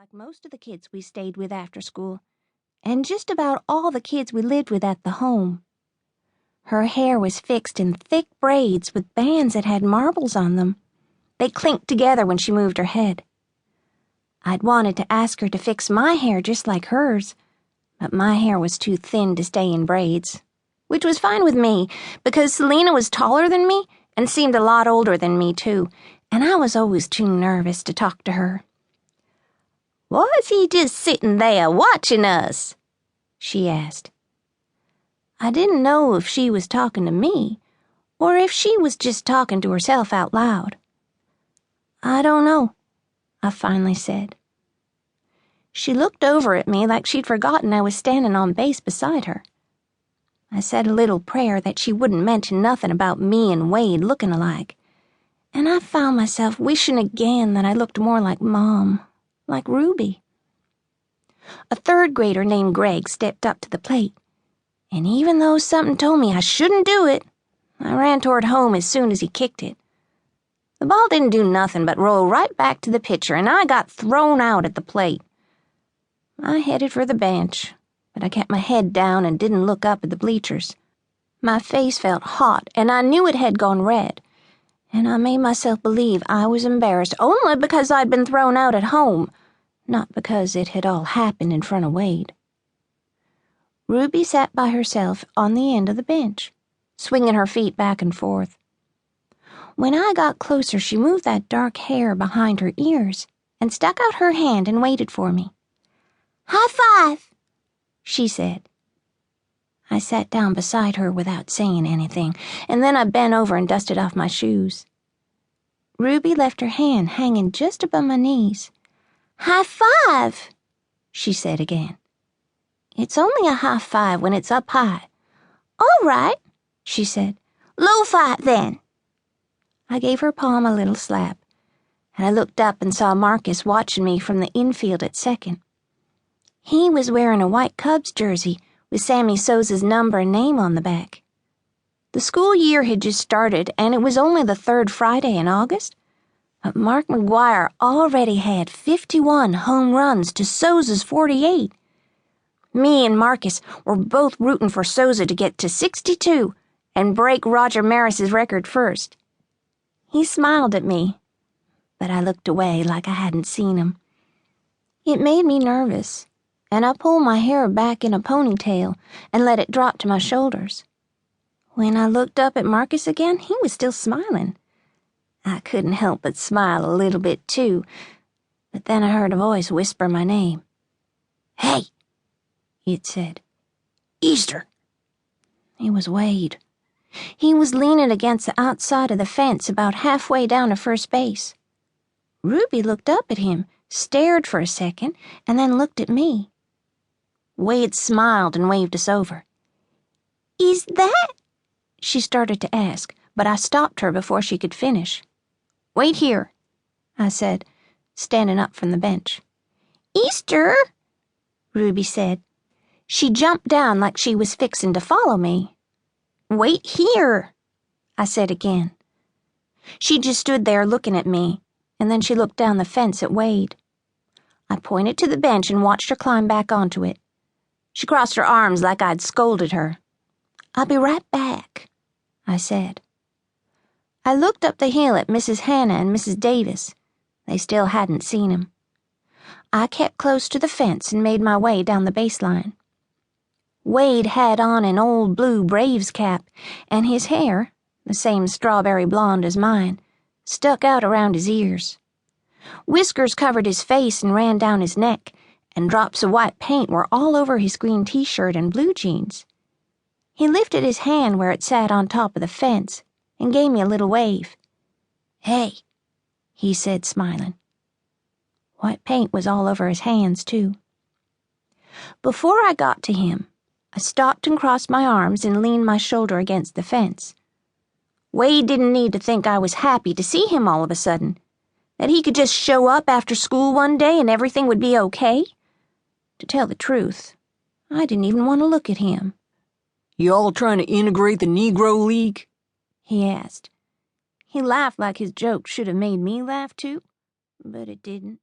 like most of the kids we stayed with after school, and just about all the kids we lived with at the home. Her hair was fixed in thick braids with bands that had marbles on them. They clinked together when she moved her head. I'd wanted to ask her to fix my hair just like hers, but my hair was too thin to stay in braids, which was fine with me because Selena was taller than me and seemed a lot older than me too, and I was always too nervous to talk to her. "Was he just sitting there watching us?" she asked. I didn't know if she was talking to me or if she was just talking to herself out loud. "I don't know," I finally said. She looked over at me like she'd forgotten I was standing on base beside her. I said a little prayer that she wouldn't mention nothing about me and Wade looking alike, and I found myself wishing again that I looked more like Mom. Like Ruby. A third grader named Greg stepped up to the plate, and even though something told me I shouldn't do it, I ran toward home as soon as he kicked it. The ball didn't do nothing but roll right back to the pitcher, and I got thrown out at the plate. I headed for the bench, but I kept my head down and didn't look up at the bleachers. My face felt hot, and I knew it had gone red, and I made myself believe I was embarrassed only because I'd been thrown out at home, not because it had all happened in front of Wade. Ruby sat by herself on the end of the bench, swinging her feet back and forth. When I got closer, she moved that dark hair behind her ears and stuck out her hand and waited for me. "High five," she said. I sat down beside her without saying anything, and then I bent over and dusted off my shoes. Ruby left her hand hanging just above my knees. "High five," she said again. "It's only a high five when it's up high." "All right," she said. "Low five, then." I gave her palm a little slap, and I looked up and saw Marcus watching me from the infield at second. He was wearing a white Cubs jersey with Sammy Souza's number and name on the back. The school year had just started, and it was only the third Friday in August, but Mark McGuire already had 51 home runs to Souza's 48. Me and Marcus were both rooting for Souza to get to 62 and break Roger Maris's record first. He smiled at me, but I looked away like I hadn't seen him. It made me nervous, and I pulled my hair back in a ponytail and let it drop to my shoulders. When I looked up at Marcus again, he was still smiling. I couldn't help but smile a little bit too, but then I heard a voice whisper my name. "Hey," it said. "Easter." It was Wade. He was leaning against the outside of the fence about halfway down to first base. Ruby looked up at him, stared for a second, and then looked at me. Wade smiled and waved us over. "Is that—" she started to ask, but I stopped her before she could finish. "Wait here," I said, standing up from the bench. "Easter," Ruby said. She jumped down like she was fixing to follow me. "Wait here," I said again. She just stood there looking at me, and then she looked down the fence at Wade. I pointed to the bench and watched her climb back onto it. She crossed her arms like I'd scolded her. "I'll be right back," I said. I looked up the hill at Mrs. Hannah and Mrs. Davis. They still hadn't seen him. I kept close to the fence and made my way down the baseline. Wade had on an old blue Braves cap, and his hair, the same strawberry blonde as mine, stuck out around his ears. Whiskers covered his face and ran down his neck, and drops of white paint were all over his green t-shirt and blue jeans. He lifted his hand where it sat on top of the fence and gave me a little wave. "Hey," he said, smiling. White paint was all over his hands, too. Before I got to him, I stopped and crossed my arms and leaned my shoulder against the fence. Wade didn't need to think I was happy to see him all of a sudden, that he could just show up after school one day and everything would be okay. To tell the truth, I didn't even want to look at him. "You all trying to integrate the Negro League?" he asked. He laughed like his joke should have made me laugh too, but it didn't.